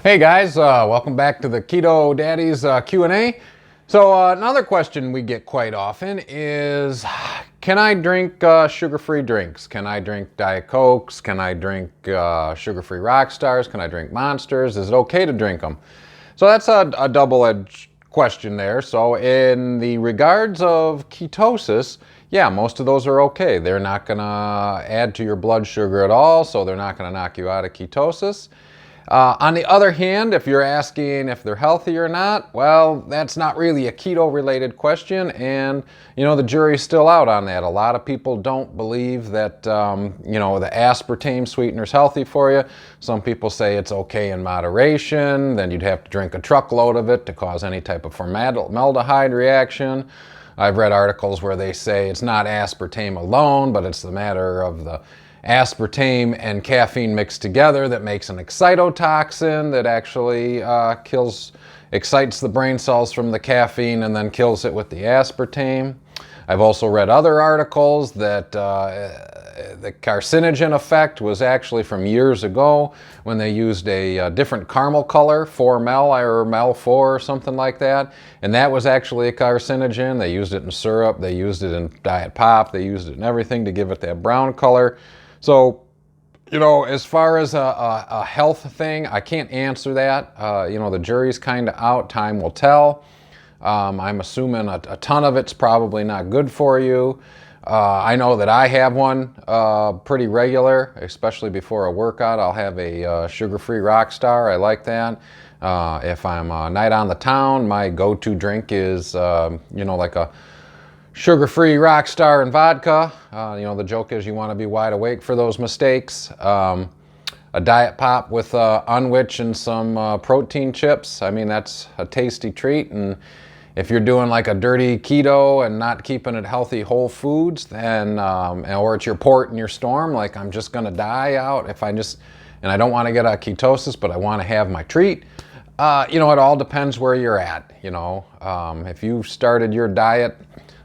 Hey guys, welcome back to the Keto Daddies Q&A. So another question we get quite often is, can I drink sugar-free drinks? Can I drink Diet Cokes? Can I drink sugar-free Rockstars? Can I drink Monsters? Is it okay to drink them? So that's a double-edged question there. So in the regards of ketosis, yeah, most of those are okay. They're not going to add to your blood sugar at all, so they're not going to knock you out of ketosis. On the other hand, if you're asking if they're healthy or not, well, that's not really a keto-related question, and the jury's still out on that. A lot of people don't believe that the aspartame sweetener is healthy for you. Some people say it's okay in moderation. Then you'd have to drink a truckload of it to cause any type of formaldehyde reaction. I've read articles where they say it's not aspartame alone, but it's the matter of the aspartame and caffeine mixed together that makes an excitotoxin that actually excites the brain cells from the caffeine and then kills it with the aspartame. I've also read other articles that the carcinogen effect was actually from years ago when they used a different caramel color, 4-mel or mel-4 or something like that, and that was actually a carcinogen. They used it in syrup, they used it in Diet Pop, they used it in everything to give it that brown color. So, as far as a health thing, I can't answer that. The jury's kind of out. Time will tell. I'm assuming a ton of it's probably not good for you. I know that I have one pretty regular, especially before a workout. I'll have a sugar-free Rockstar. I like that. If I'm a night on the town, my go-to drink is, like a sugar-free Rockstar and vodka. The joke is you want to be wide awake for those mistakes. A Diet Pop with Unwich and some protein chips. I mean, that's a tasty treat. And if you're doing like a dirty keto and not keeping it healthy whole foods, then or it's your port and your storm, like I'm just going to die out and I don't want to get a ketosis, but I want to have my treat. It all depends where you're at. If you started your diet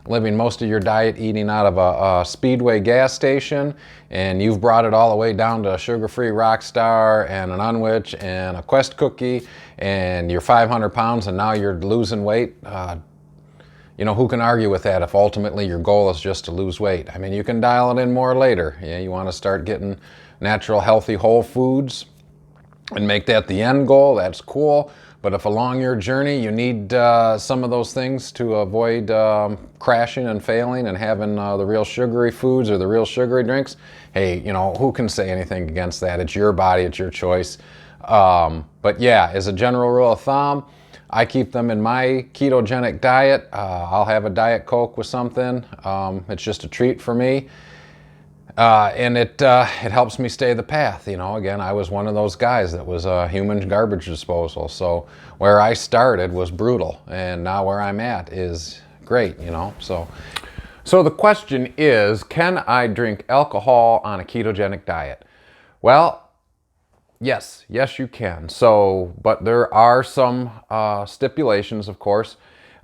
living most of your diet eating out of a Speedway gas station, and you've brought it all the way down to a sugar-free Rockstar and an Unwich and a Quest cookie, and you're 500 pounds and now you're losing weight, who can argue with that if ultimately your goal is just to lose weight? I mean, you can dial it in more later. You want to start getting natural, healthy, whole foods and make that the end goal, that's cool. But if along your journey you need some of those things to avoid crashing and failing and having the real sugary foods or the real sugary drinks, hey, who can say anything against that? It's your body, it's your choice. But yeah, as a general rule of thumb, I keep them in my ketogenic diet. I'll have a Diet Coke with something. It's just a treat for me. And it helps me stay the path. Again, I was one of those guys that was a human garbage disposal. So where I started was brutal, and now where I'm at is great. So the question is, can I drink alcohol on a ketogenic diet? Well, yes, you can. But there are some stipulations, of course.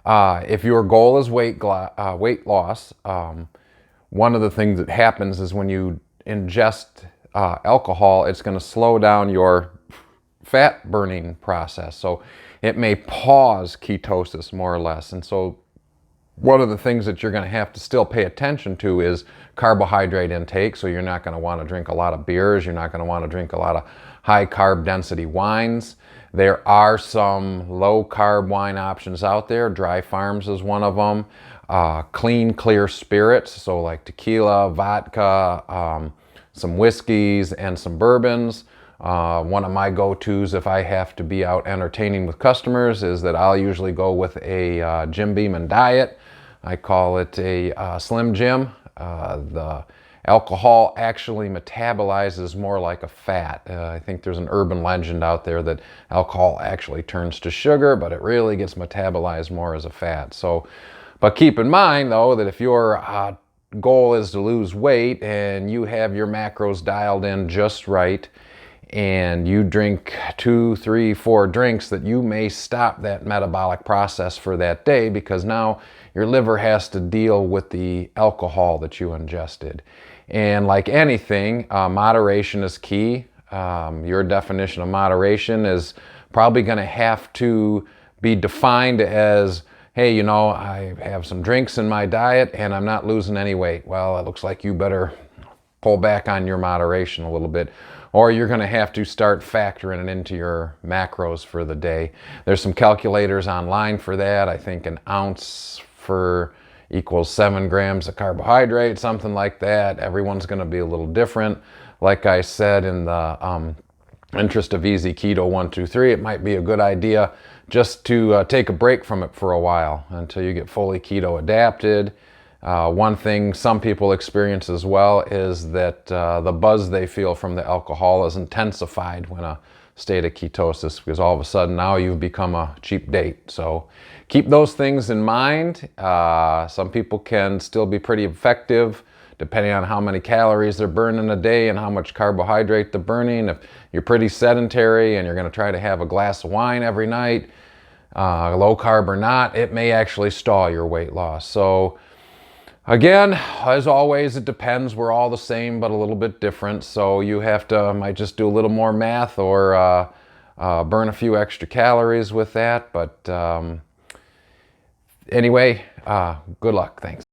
If your goal is weight loss. One of the things that happens is when you ingest alcohol, it's going to slow down your fat burning process. So it may pause ketosis more or less. And so one of the things that you're going to have to still pay attention to is carbohydrate intake. So you're not going to want to drink a lot of beers. You're not going to want to drink a lot of high carb density wines. There are some low carb wine options out there. Dry Farms is one of them. Clean, clear spirits, so like tequila, vodka, some whiskeys, and some bourbons. One of my go-tos if I have to be out entertaining with customers is that I'll usually go with a Jim Beam diet. I call it a Slim Jim. The alcohol actually metabolizes more like a fat. I think there's an urban legend out there that alcohol actually turns to sugar, but it really gets metabolized more as a fat. But keep in mind, though, that if your goal is to lose weight and you have your macros dialed in just right and you drink 2, 3, 4 drinks, that you may stop that metabolic process for that day because now your liver has to deal with the alcohol that you ingested. And like anything, moderation is key. Your definition of moderation is probably going to have to be defined as, hey, you know, I have some drinks in my diet and I'm not losing any weight. Well, it looks like you better pull back on your moderation a little bit, or you're going to have to start factoring it into your macros for the day. There's some calculators online for that. I think an ounce equals 7 grams of carbohydrate, something like that. Everyone's going to be a little different. Like I said, in the interest of easy keto 1, 2, 3, it might be a good idea just to take a break from it for a while until you get fully keto adapted. One thing some people experience as well is that the buzz they feel from the alcohol is intensified when a state of ketosis, because all of a sudden now you've become a cheap date. So keep those things in mind. Some people can still be pretty effective depending on how many calories they're burning a day and how much carbohydrate they're burning. If you're pretty sedentary and you're going to try to have a glass of wine every night, low carb or not, it may actually stall your weight loss. So again, as always, it depends. We're all the same, but a little bit different. So you might just do a little more math or burn a few extra calories with that. But anyway, good luck. Thanks.